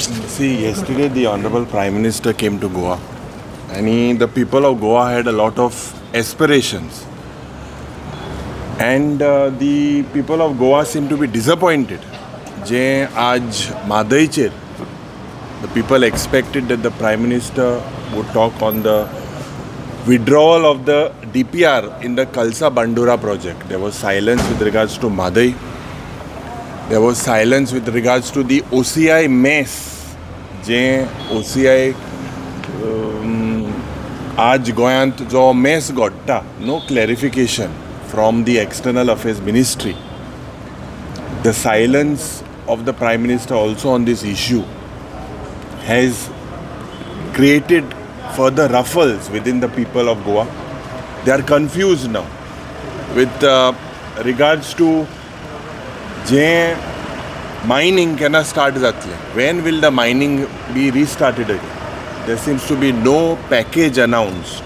See, yesterday the Honorable Prime Minister came to Goa, and the people of Goa had a lot of aspirations. And the people of Goa seem to be disappointed. Je aaj Mhadei cher, the people expected that the Prime Minister would talk on the withdrawal of the DPR in the Kalsa Bandura project. There was silence with regards to Mhadei. There was silence with regards to the OCI mess. J OCI आज गोंयांत जो mess घडटा, no clarification from the External Affairs Ministry. The silence of the Prime Minister also on this issue has created further ruffles within the people of Goa. They are confused now with regards to J mining cannot start जातले. When will the mining be restarted again? There seems to be no package announced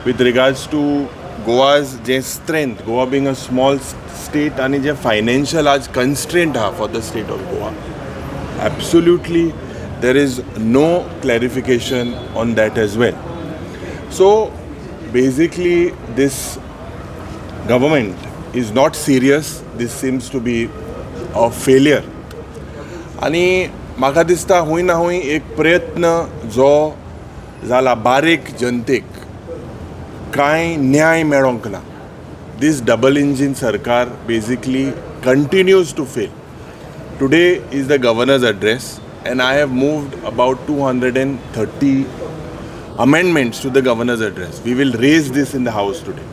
with regards to Goa's strength. Goa being a small state and a financial आज constraint for the state of Goa. Absolutely, there is no clarification on that as well. So basically, this government is not serious. This seems to be of failure. आणि म्हाका दिसता हूंय ना हूंय एक प्रयत्न जो जाला बारीक जनतेक कांय न्याय मेळोंक ना. This double engine सरकार basically continues to fail. Today is the governor's address and I have moved about 230 amendments to the governor's address. We will raise this in the house today.